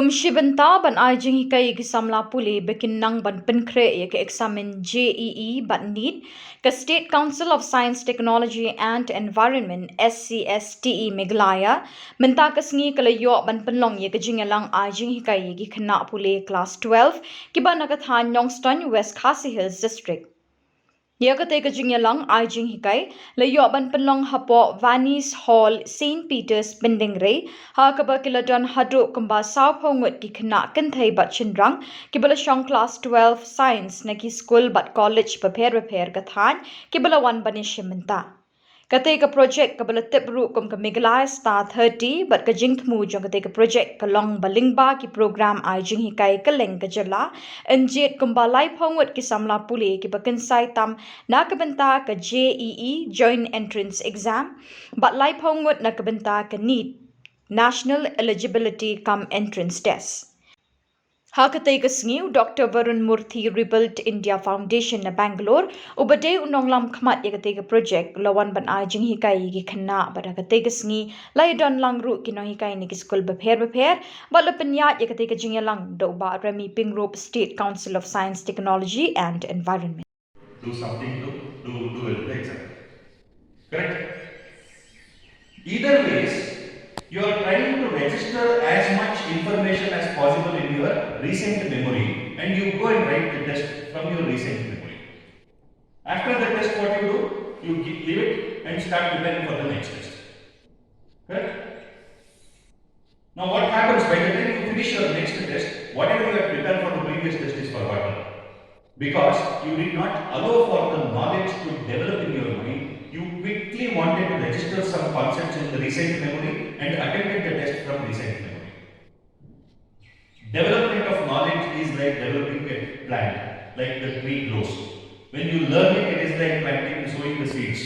Bynta ban Jinghikai ki Samla Pule bekinang ban Pynkhreh ke examen JEE ban Neet ke State Council of Science, Technology and Environment SCSTE Meghalaya Bynta ke sngi ke layo ban penlong ye ke Jinghilang Jinghikai ki khana Pule class 12 ki ban nakathan Yongston West Khasi Hills district. Yakate Jinghilang Jinghikai, layo ban penlong hapo Vanis Hall, St. Peter's Bindingre, hakaba kiladon hadu kumba sao pongut ki khana kanthai bat chindrang, kibala shong class 12 science naki school bat college prepare kathan, kibala wan banishimenta. Kate ka project ka balatip Rukom Pynkhreh star 30 but ka jingthmu jong kate ka project ka long balingba ki program Jinghikai ka Khuborjylla enjet kumbalai phongut ki Samla Pule ki bakinsai tam na ka Bynta ka JEE joint entrance exam but lai phongut na ka Bynta ka Neet national eligibility cum entrance test. Hakatay kasngiw Dr. Varun Murthy Rebuilt India Foundation na Bangalore ubade unong lam khamat yakatay ka project lawan ban Jinghikai gi khanna badakatay kasngi laydon langru kinohikai ni school bapher balapanyat yakatay ka Jinghilang do ba Rami Pingrop State Council of Science, Technology and Environment. Do something to do the exam. Correct? Either ways, you are trying to register as much information as possible in your recent memory and you go and write the test from your recent memory. After the test, what you do? You leave it and start preparing for the next test. Correct? Now what happens by the time you finish your next test, whatever you have prepared for the previous test is forgotten. Because you did not allow for the knowledge to develop in your mind. You quickly wanted to register some concepts in the recent memory and attempted the test from recent memory. Development of knowledge is like developing a plant, like the tree grows. When you learn it, it is like planting, sowing the seeds.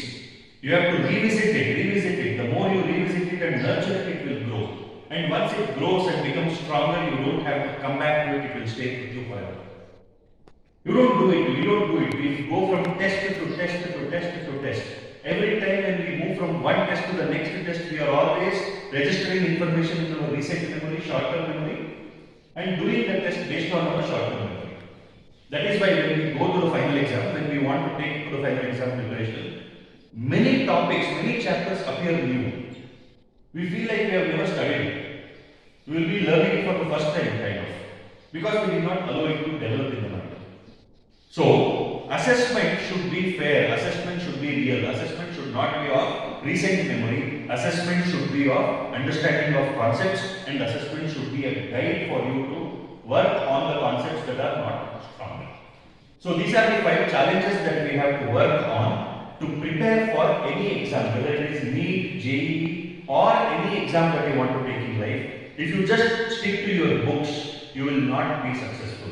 You have to revisit it. The more you revisit it and nurture it, it will grow. And once it grows and becomes stronger, you don't have to come back to it, it will stay with you forever. You don't do it. We go from test to test. Every time when we move from one test to the next test, we are always registering information in our recent memory, short-term memory, and doing the test based on our short-term memory. That is why when we go to the final exam, when we want to take to the final exam preparation, many topics, many chapters appear new. We feel like we have never studied it. We will be learning it for the first time, kind of, because we did not allow it to develop in the mind. So, assessment should be fair, assessment should be real, assessment should not be of recent memory, assessment should be of understanding of concepts, and assessment should be a guide for you to work on the concepts that are not strong. So, these are the 5 challenges that we have to work on to prepare for any exam, whether it is Neet, JEE, or any exam that you want to take in life. If you just stick to your books, you will not be successful.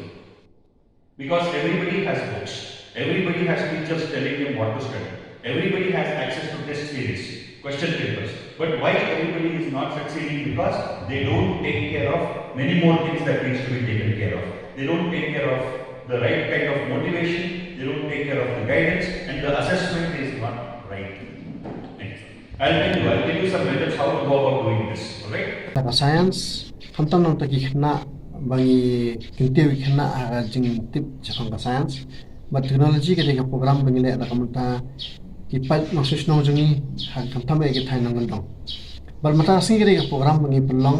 Because everybody has books, everybody has teachers telling them what to study, everybody has access to test series, question papers. But why everybody is not succeeding? Because they don't take care of many more things that needs to be taken care of. They don't take care of the right kind of motivation, they don't take care of the guidance, and the assessment is not right. I'll tell you some methods how to go about doing this, alright? Science, bangi kinti wikna jing tip chakang ka science but technology ke deka program bangi le da kamta ki Peit maksus nong jungi hak kamta me ke thai nong ngong bal mata sing ke deka program bangi pelong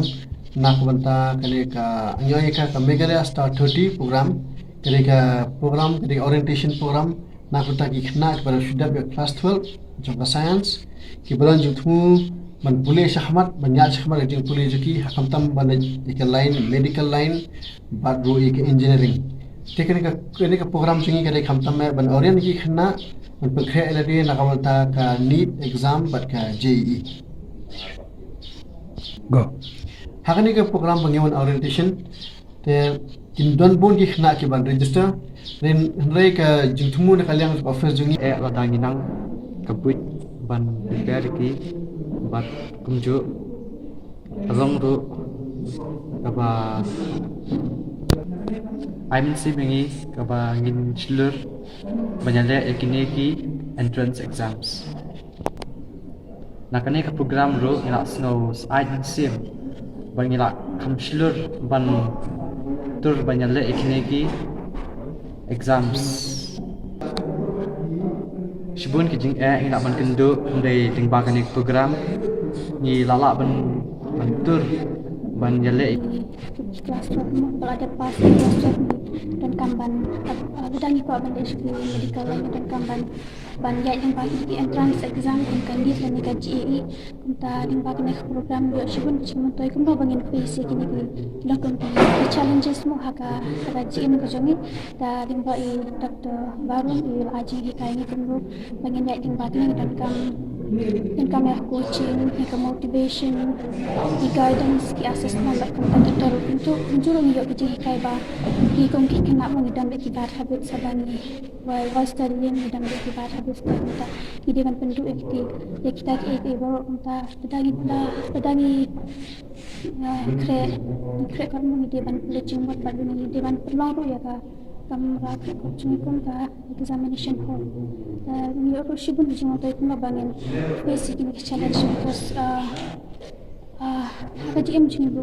nak banta kale ka anyoy ka Meghalaya star 30 program ke deka program ke deka orientation program nak banta ki khna bar shuda be class 12 jong science ki balan jutmu man pule shahmat banya shahmat jing pule juki hakamtam ban ikal line medical line bad ro ik engineering teknika program singi kare khamtam me ban orian ki khna man Pynkhreh eladi nakamta ka Neet exam bat ka JEE go hakani ka program bangiwan orientation te kin don bon ki khna ki ban register ren rei ka jingthmu na kalyang office jungi e latangi nang kabut ban prepare ki bat kumju azong ru kaba IMC bengi kaba ngin chilur banyale ekine ki entrance exams nakane ka program ru ila snow IMC bangila kamshilur ban tur banyale ikinegi exams. Shibun kijing ing nak ban kendo ndai tingbakan ik program ni lala ban tur ban yale kelas term kalau ada pas kelas term dan kamban bidang ikut ban SK medical line dan kamban ban yang bagi entrance exam dan kandid dan nika GEE kita bagi nek program yo shibun cuma toy kumba bangin face kini lakon the challenges mo haka GM ko jongi da bagi Dr. Barum il Jinghikai ni kumbu bangin yang bagi dan kami coaching, ki motivation, ki guidance, ki assessment bat komputer untuk menjurung yo ki Jinghikai ba ki kong ki kena mo ngidam ki bad habit sabani while studying ngidam ki bad habit kita ki dewan pendu kita ki baru kita pedangi kre kan mo dewan pledging wat bad ni dewan perlu ya ka kamera coaching kon ka examination hall ni ro shibun jimo to ikuna bangin basic ni challenge because GM jing bu